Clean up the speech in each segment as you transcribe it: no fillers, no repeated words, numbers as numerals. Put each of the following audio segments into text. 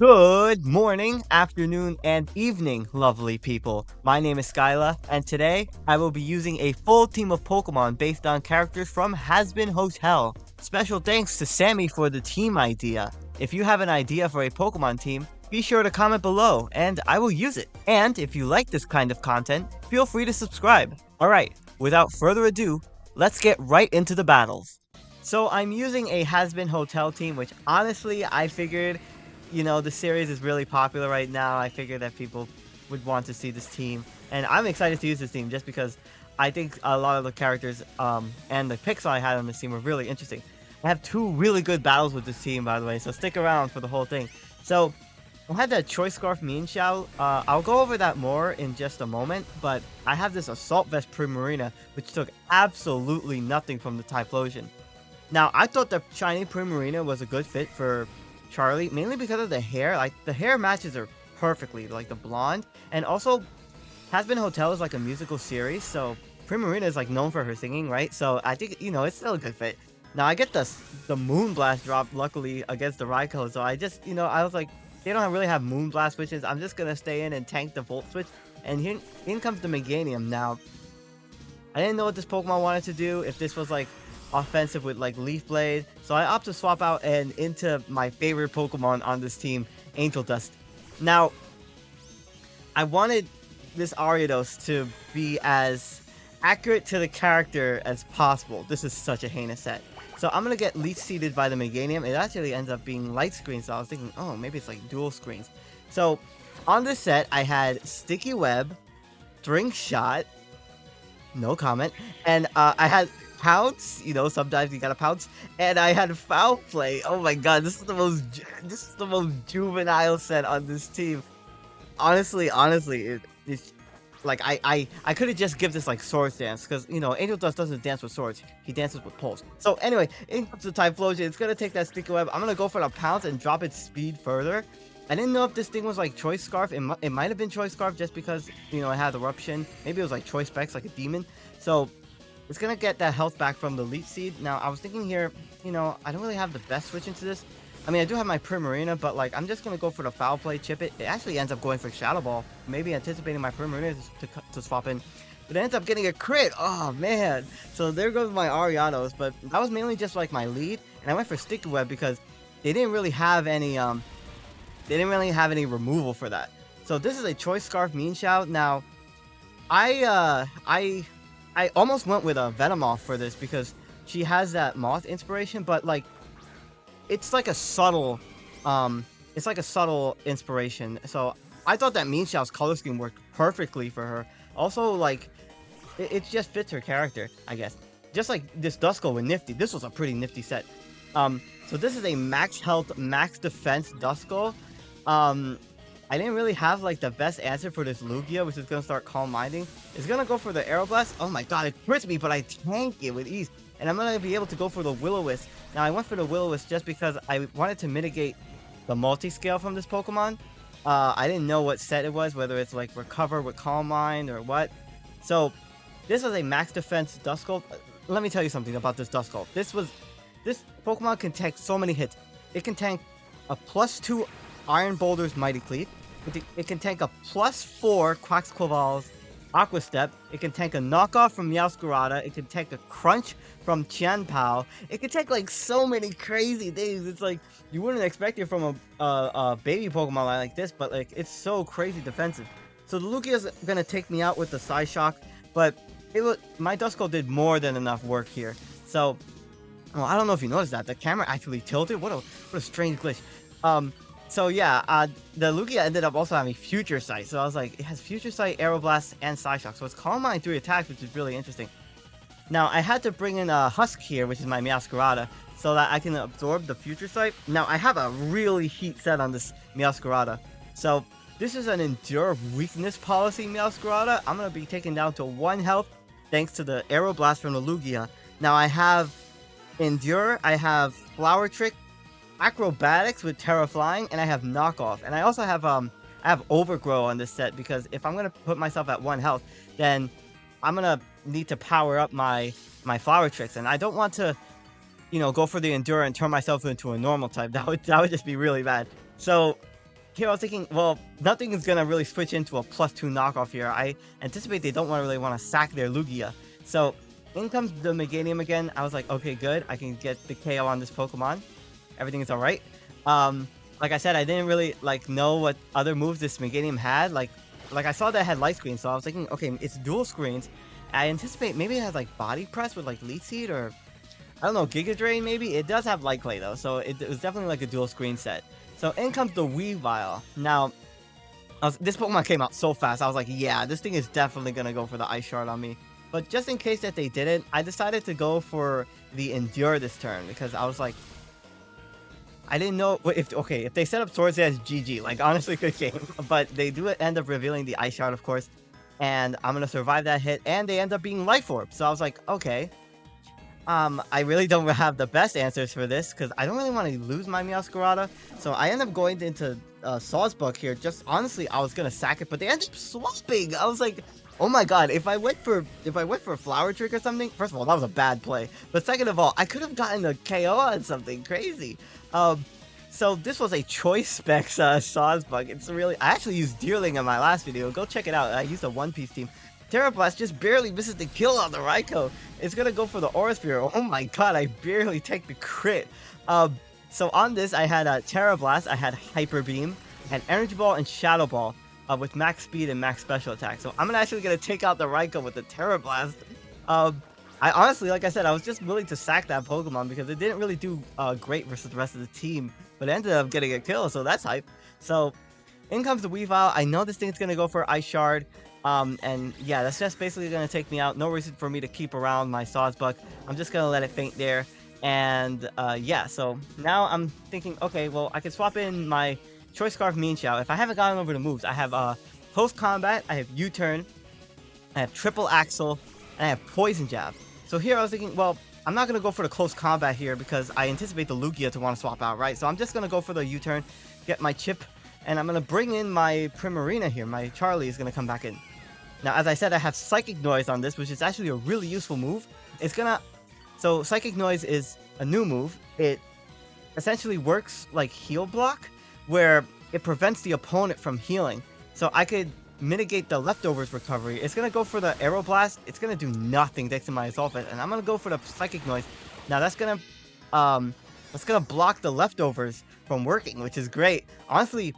Good morning, afternoon, and evening, lovely people. My name is SkyLaaa, and today I will be using a full team of Pokemon based on characters from Hazbin Hotel. Special thanks to Sammy for the team idea. If you have an idea for a Pokemon team, be sure to comment below, and I will use it. And if you like this kind of content, feel free to subscribe. Alright, without further ado, let's get right into the battles. So I'm using a Hazbin Hotel team, which honestly I figured the series is really popular right now. I figured that people would want to see this team, and I'm excited to use this team just because I think a lot of the characters and the picks I had on this team were really interesting. I have two really good battles with this team, by the way, so stick around for the whole thing. So I had that Choice Scarf Mean Shao. I'll go over that more in just a moment, but I have this Assault Vest Primarina, which took absolutely nothing from the Typhlosion. Now, I thought the shiny Primarina was a good fit for Charlie, mainly because of the hair. Like, the hair matches her perfectly, like the blonde. And also, Hazbin Hotel is like a musical series, so Primarina is like known for her singing, right? So I think, it's still a good fit. Now, I get the Moonblast drop, luckily, against the Raikou, so I just, I was like, they don't really have Moonblast switches. I'm just gonna stay in and tank the Volt switch. And here in comes the Meganium. Now, I didn't know what this Pokemon wanted to do, if this was like offensive with like Leaf Blade, so I opted to swap out and into my favorite Pokemon on this team, Angel Dust. Now, I wanted this Ariados to be as accurate to the character as possible. This is such a heinous set. So I'm gonna get Leech Seeded by the Meganium. It actually ends up being light screen, so I was thinking, oh, maybe it's like dual screens. So on this set, I had Sticky Web, Drink Shot, no comment, and I had Pounce, sometimes you gotta pounce, and I had Foul Play. Oh my god, this is the most juvenile set on this team. Honestly, it's like I could have just give this like Swords Dance, because Angel Dust doesn't dance with swords, he dances with pulse. So anyway, in comes the Typhlosion. It's gonna take that Sticky Web. I'm gonna go for the Pounce and drop its speed further. I didn't know if this thing was like Choice Scarf. It might have been Choice Scarf just because it had Eruption. Maybe it was like Choice Specs, like a demon. So it's gonna get that health back from the Leech Seed. Now, I was thinking here, I don't really have the best switch into this. I mean, I do have my Primarina, but like, I'm just gonna go for the Foul Play, chip it. It actually ends up going for Shadow Ball, maybe anticipating my Primarina to swap in. But it ends up getting a crit. Oh man! So there goes my Ariados. But that was mainly just like my lead, and I went for Sticky Web because they didn't really have any removal for that. So this is a Choice Scarf Mean Shout. Now, I almost went with a Venomoth for this because she has that Moth inspiration, but like it's like a subtle inspiration. So I thought that Mean Shout's color scheme worked perfectly for her. Also, like it just fits her character, I guess. Just like this Duskull with Nifty. This was a pretty nifty set. So this is a max health, max defense Duskull. I didn't really have like the best answer for this Lugia, which is gonna start Calm Minding. It's gonna go for the Aeroblast. Oh my god, it crits me, but I tank it with ease. And I'm gonna be able to go for the Will-O-Wisp. Now, I went for the Will-O-Wisp just because I wanted to mitigate the multi-scale from this Pokemon. I didn't know what set it was, whether it's like Recover with Calm Mind or what. So, this was a max defense Duskull. Let me tell you something about this Duskull. This Pokemon can tank so many hits. It can tank a +2 Iron Boulder's Mighty Cleave. It can tank a +4 Quaxquaval's Aqua Step. It can tank a knockoff from Meowscarada. It can tank a crunch from Qianpao. It can tank like so many crazy things. It's like you wouldn't expect it from a baby Pokemon like this, but like it's so crazy defensive. So the Lugia's gonna take me out with the Psyshock, but my Duskull did more than enough work here. So, well, I don't know if you noticed that the camera actually tilted. What a strange glitch. So yeah, the Lugia ended up also having Future Sight. So I was like, it has Future Sight, Aeroblast, and Psyshock. So it's Calm Mind 3 attacks, which is really interesting. Now, I had to bring in a Husk here, which is my Meowscarada, so that I can absorb the Future Sight. Now, I have a really heat set on this Meowscarada. So this is an Endure Weakness Policy Meowscarada. I'm going to be taken down to 1 health thanks to the Aeroblast from the Lugia. Now, I have Endure, I have Flower Trick, Acrobatics with Terra Flying, and I have Knockoff. And I also have I have Overgrow on this set because if I'm gonna put myself at 1 health, then I'm gonna need to power up my Flower Tricks, and I don't want to, go for the Endure and turn myself into a normal type. That would just be really bad. So here I was thinking, well, nothing is gonna really switch into a +2 knockoff here. I anticipate they don't really want to sack their Lugia. So in comes the Meganium again. I was like, okay, good. I can get the KO on this Pokemon. Everything is alright. Like I said, I didn't really like know what other moves this Meganium had. Like I saw that it had Light Screen, so I was thinking, okay, it's dual screens. I anticipate maybe it has like Body Press with like Leech Seed, or I don't know, Giga Drain maybe? It does have Light Clay though, so it was definitely like a dual screen set. So in comes the Weavile. Now, this Pokemon came out so fast, I was like, yeah, this thing is definitely going to go for the Ice Shard on me. But just in case that they didn't, I decided to go for the Endure this turn, because I was like, I didn't know if they set up Swords Dance, GG, like honestly good game. But they do end up revealing the Ice Shard, of course, and I'm going to survive that hit, and they end up being Life Orb. So I was like, okay. I really don't have the best answers for this, because I don't really want to lose my Meowscarada. So I end up going into Sawsbuck here. Just honestly, I was gonna sack it, but they ended up swapping. I was like, oh my god, if I went for Flower Trick or something, first of all, that was a bad play. But second of all, I could have gotten a KO on something crazy. So this was a Choice Specs Sawsbuck. It's really, I actually used Deerling in my last video. Go check it out. I used a One Piece team. Terra Blast just barely misses the kill on the Raikou. It's gonna go for the Aura Sphere. Oh my god, I barely take the crit. So on this, I had Terra Blast, I had Hyper Beam, I had Energy Ball and Shadow Ball with max speed and max special attack. So I'm actually gonna take out the Raikou with the Terra Blast. I honestly, like I said, I was just willing to sack that Pokemon because it didn't really do great versus the rest of the team, but it ended up getting a kill, so that's hype. So in comes the Weavile. I know this thing's gonna go for Ice Shard. And yeah, that's just basically gonna take me out. No reason for me to keep around my Sawsbuck. I'm just gonna let it faint there. And yeah, so now I'm thinking, okay, well, I can swap in my Choice Scarf Meanshao. If I haven't gotten over the moves, I have Close Combat, I have U-Turn, I have Triple Axle, and I have Poison Jab. So here I was thinking, well, I'm not gonna go for the Close Combat here because I anticipate the Lugia to want to swap out, right? So I'm just gonna go for the U-Turn, get my chip, and I'm gonna bring in my Primarina here. My Charlie is gonna come back in. Now, as I said, I have Psychic Noise on this, which is actually a really useful move. So Psychic Noise is a new move. It essentially works like Heal Block, where it prevents the opponent from healing. So I could mitigate the Leftovers recovery. It's gonna go for the Aeroblast. It's gonna do nothing thanks to my Assault Vest, and I'm gonna go for the Psychic Noise. Now that's gonna block the Leftovers from working, which is great. Honestly,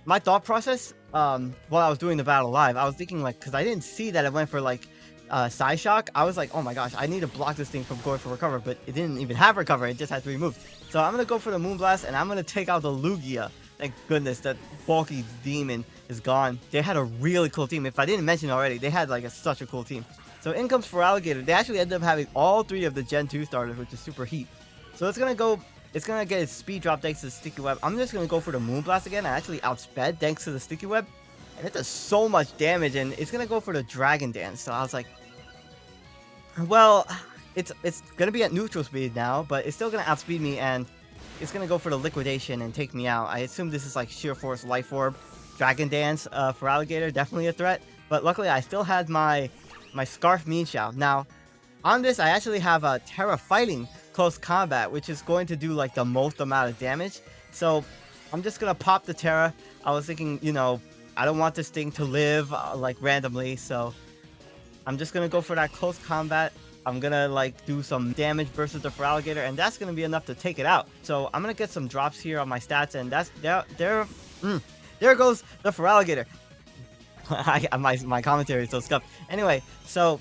my thought process while I was doing the battle live, I was thinking like, because I didn't see that it went for like Psyshock, I was like, oh my gosh, I need to block this thing from going for recover, but it didn't even have recover, it just had 3 moves. So I'm gonna go for the Moonblast, and I'm gonna take out the Lugia. Thank goodness that bulky demon is gone. They had a really cool team. If I didn't mention already, they had like such a cool team. So in comes Feraligatr. They actually ended up having all 3 of the Gen 2 starters, which is super heat. So it's gonna get its speed drop thanks to the Sticky Web. I'm just gonna go for the Moonblast again. I actually outsped thanks to the Sticky Web. And it does so much damage, and it's gonna go for the Dragon Dance. So I was like, well, it's gonna be at neutral speed now, but it's still gonna outspeed me, and it's gonna go for the Liquidation and take me out. I assume this is like Sheer Force, Life Orb, Dragon Dance for Alligator, definitely a threat. But luckily, I still had my Scarf Meanshao. Now, on this, I actually have a Terra Fighting Close Combat, which is going to do like the most amount of damage. So I'm just gonna pop the Terra. I was thinking, you know, I don't want this thing to live like randomly, so I'm just gonna go for that Close Combat. I'm gonna like do some damage versus the Feraligatr, and that's gonna be enough to take it out. So I'm gonna get some drops here on my stats, and that's there goes the Feraligatr. my commentary is so scuffed. Anyway, so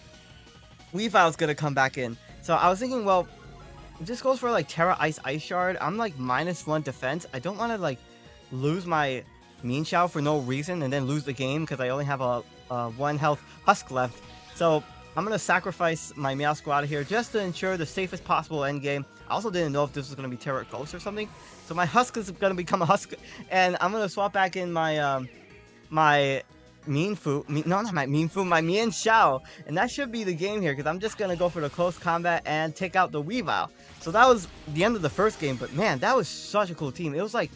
Weavile's gonna come back in. So I was thinking, well, it just goes for like Terra Ice Shard. I'm like -1 defense. I don't want to like lose my Meanshao for no reason and then lose the game because I only have a 1 health Husk left. So I'm gonna sacrifice my Meowscarada here just to ensure the safest possible end game. I also didn't know if this was gonna be Terra Ghost or something. So my Husk is gonna become a Husk, and I'm gonna swap back in my my Mienshao, and that should be the game here because I'm just gonna go for the Close Combat and take out the Weavile. So that was the end of the first game, but man, that was such a cool team. It was like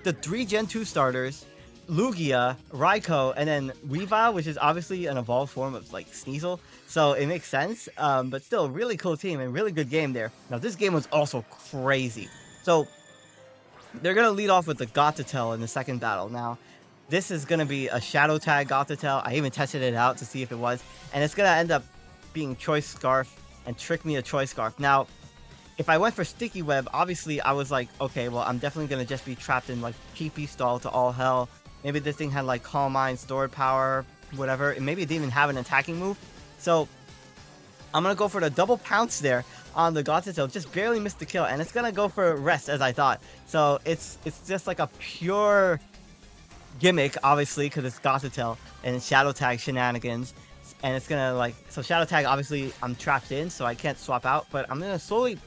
the 3 Gen 2 starters, Lugia, Raikou, and then Weavile, which is obviously an evolved form of like Sneasel, so it makes sense. But still, really cool team and really good game there. Now this game was also crazy. So they're gonna lead off with the Gothitelle in the second battle. Now, this is gonna be a Shadow Tag Gothitelle. I even tested it out to see if it was, and it's gonna end up being Choice Scarf and Trick Me a Choice Scarf. Now, if I went for Sticky Web, obviously I was like, okay, well, I'm definitely gonna just be trapped in like PP stall to all hell. Maybe this thing had like Calm Mind, Stored Power, whatever. And maybe it didn't even have an attacking move. So I'm gonna go for the double pounce there on the Gothitelle. Just barely missed the kill, and it's gonna go for rest as I thought. So it's just like a pure gimmick, obviously, because it's Gothitelle and Shadow Tag shenanigans. And it's gonna like, so Shadow Tag, obviously I'm trapped in, so I can't swap out, but I'm gonna slowly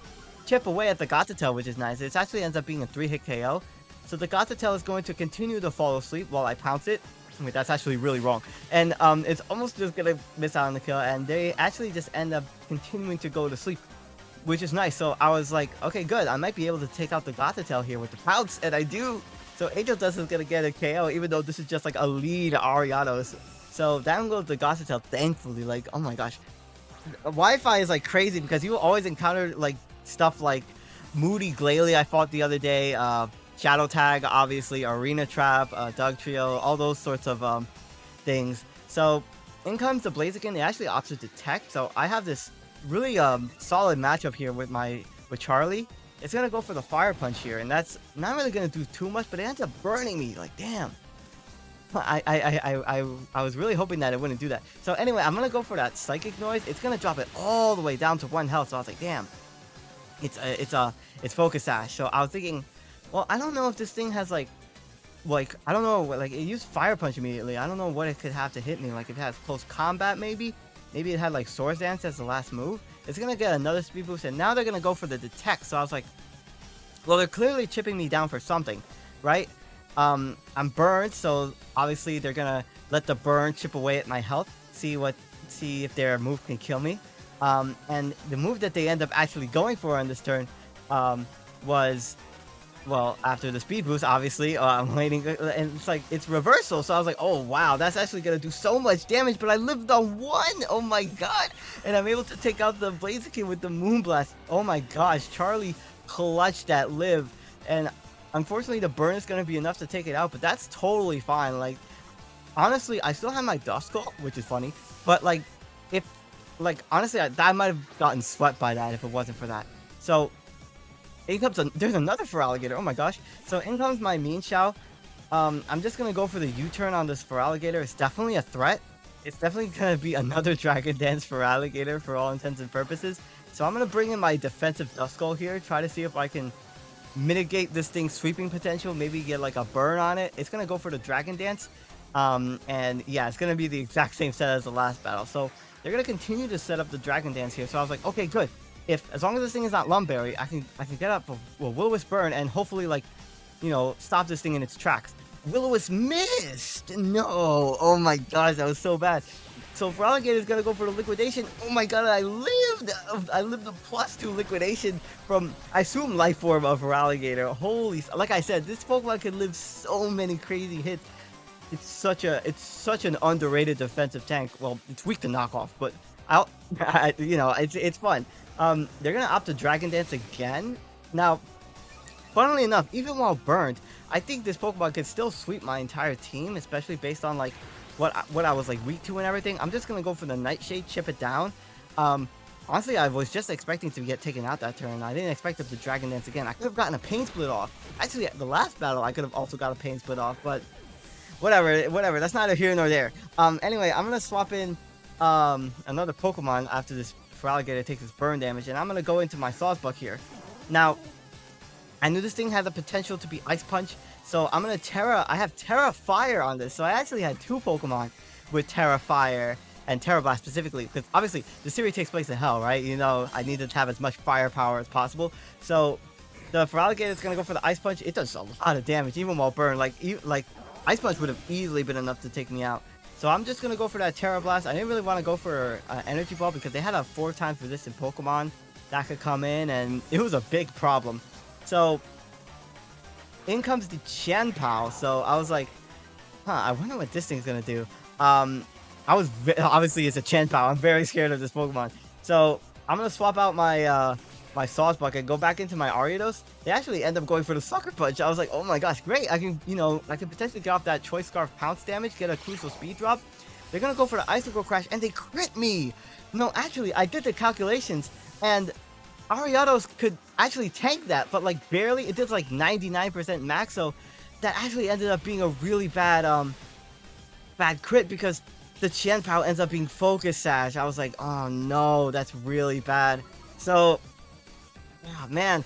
chip away at the Gothitelle, which is nice. It actually ends up being a 3-hit KO. So the Gothitelle is going to continue to fall asleep while I pounce it. Wait, that's actually really wrong. And it's almost just gonna miss out on the kill, and they actually just end up continuing to go to sleep, which is nice. So I was like, okay, good. I might be able to take out the Gothitelle here with the pounce, and I do. So Angel Dust is gonna get a KO, even though this is just like a lead Ariados. So down goes the Gothitelle, thankfully. Like, oh my gosh. Wi-Fi is like crazy because you always encounter like stuff like Moody Glalie I fought the other day, Shadow Tag, obviously, Arena Trap, Doug Trio, all those sorts of things. So in comes the Blaziken. They actually opted to Tech, so I have this really solid matchup here with Charlie. It's gonna go for the Fire Punch here, and that's not really gonna do too much, but it ends up burning me. Like, damn. I was really hoping that it wouldn't do that. So anyway, I'm gonna go for that Psychic Noise. It's gonna drop it all the way down to 1 health. So I was like, damn. It's Focus Sash. So I was thinking, well, I don't know if this thing has like I don't know, like it used Fire Punch immediately. I don't know what it could have to hit me. Like if it has close combat, maybe it had like Swords Dance as the last move. It's gonna get another speed boost, and now they're gonna go for the Detect. So I was like, well, they're clearly chipping me down for something, right? I'm burned, so obviously they're gonna let the burn chip away at my health. See if their move can kill me. And the move that they end up actually going for on this turn was, well, after the speed boost, obviously, I'm waiting, and it's like, it's reversal, so I was like, oh wow, that's actually gonna do so much damage, but I lived on 1, oh my god, and I'm able to take out the Blaziken with the Moonblast. Oh my gosh, Charlie clutched that live, and unfortunately the burn is gonna be enough to take it out, but that's totally fine. Like, honestly, I still have my Duskull, which is funny, but like, honestly, I might have gotten swept by that if it wasn't for that. So in comes there's another Feraligatr. Oh my gosh. So in comes my Mean Shao. I'm just gonna go for the U-turn on this Feraligatr. It's definitely a threat. It's definitely gonna be another Dragon Dance Feraligatr for all intents and purposes. So I'm gonna bring in my defensive Duskull here, try to see if I can mitigate this thing's sweeping potential, maybe get like a burn on it. It's gonna go for the Dragon Dance. And yeah, it's gonna be the exact same set as the last battle. So they're gonna continue to set up the Dragon Dance here. So I was like, okay, good. As long as this thing is not Lumberry, I can get up a Will-O-Wisp burn and hopefully, like, you know, stop this thing in its tracks. Will-O-Wisp missed! No! Oh my gosh, that was so bad. So Feraligatr is gonna go for the liquidation. Oh my god, I lived the +2 liquidation from, I assume, Life Form of Feraligatr. Holy, like I said, this Pokemon can live so many crazy hits. It's such an underrated defensive tank. Well, it's weak to knockoff, but you know, it's fun. They're gonna opt to Dragon Dance again. Now, funnily enough, even while burned, I think this Pokemon could still sweep my entire team, especially based on like what I was like weak to and everything. I'm just gonna go for the Nightshade, chip it down. Honestly, I was just expecting to get taken out that turn. I didn't expect it to Dragon Dance again. I could have gotten a Pain Split off. Actually, the last battle, I could have also got a Pain Split off, but whatever. That's neither here nor there. Anyway, I'm gonna swap in another Pokemon after this Feraligatr takes its burn damage, and I'm gonna go into my Sawsbuck here. Now, I knew this thing had the potential to be Ice Punch, so I'm gonna I have Terra Fire on this, so I actually had 2 Pokemon with Terra Fire and Terra Blast specifically, because obviously the series takes place in Hell, right? You know, I needed to have as much firepower as possible, so the Feraligatr is gonna go for the Ice Punch. It does a lot of damage, even while burned. Like Ice Punch would have easily been enough to take me out. So I'm just going to go for that Terra Blast. I didn't really want to go for Energy Ball because they had a 4 times resistant Pokemon that could come in, and it was a big problem. So in comes the Chien-Pao. So I was like, I wonder what this thing's going to do. Obviously it's a Chien-Pao. I'm very scared of this Pokemon. So I'm going to swap out my my sauce bucket, go back into my Ariados, they actually end up going for the Sucker Punch. I was like, oh my gosh, great. I can, I can potentially get off that Choice Scarf pounce damage, get a crucial speed drop. They're gonna go for the Icicle Crash, and they crit me. No, actually, I did the calculations, and Ariados could actually tank that, but like barely. It did like 99% max, so that actually ended up being a really bad crit because the Qianpao ends up being Focus Sash. I was like, oh no, that's really bad. So, yeah, man,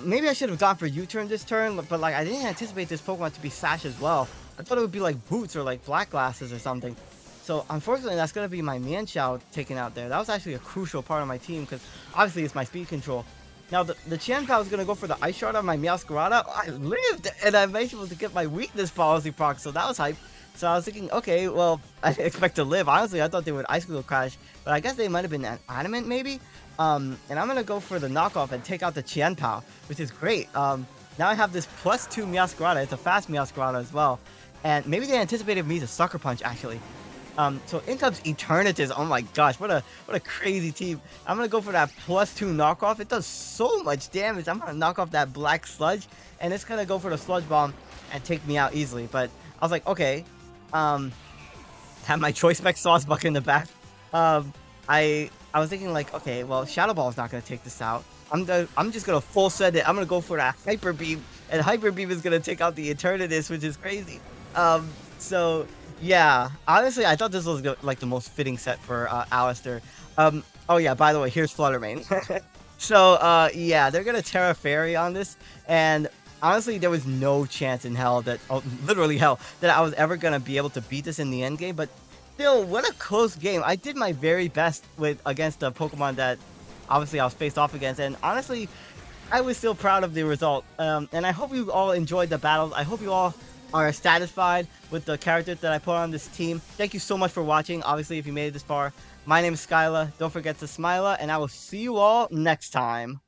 maybe I should have gone for U-turn this turn, but like I didn't anticipate this Pokemon to be Sash as well. I thought it would be like Boots or like Black Glasses or something. So unfortunately, that's gonna be my Mienshao taken out there. That was actually a crucial part of my team because obviously it's my speed control. Now the Qianpao is gonna go for the Ice Shard on my Meowscarada. I lived, and I'm able to get my Weakness Policy proc, so that was hype. So I was thinking, okay, well, I didn't expect to live. Honestly, I thought they would Icicle Crash, but I guess they might have been adamant maybe. And I'm gonna go for the knockoff and take out the Qianpao, which is great. Now I have this +2 Meowscarada. It's a fast Meowscarada as well, and maybe they anticipated me to Sucker Punch actually. So in comes Eternatus. Oh my gosh, what a crazy team. I'm gonna go for that +2 knockoff. It does so much damage. I'm gonna knock off that Black Sludge, and it's gonna go for the Sludge Bomb and take me out easily. But I was like, okay, have my Choice Spec Sauce Bucket in the back. I was thinking like, okay, well, Shadow Ball is not gonna take this out. I'm just gonna full send it. I'm gonna go for that Hyper Beam, and Hyper Beam is gonna take out the Eternatus, which is crazy. So yeah, honestly, I thought this was like the most fitting set for Alistair. Oh yeah, by the way, here's Flutter Mane. So yeah, they're gonna Terra Fairy on this, and honestly, there was no chance in hell that, literally hell, that I was ever gonna be able to beat this in the end game. But still, what a close game. I did my very best against the Pokemon that obviously I was faced off against, and honestly, I was still proud of the result. And I hope you all enjoyed the battles. I hope you all are satisfied with the characters that I put on this team. Thank you so much for watching. Obviously, if you made it this far, my name is SkyLaaa. Don't forget to smile, and I will see you all next time.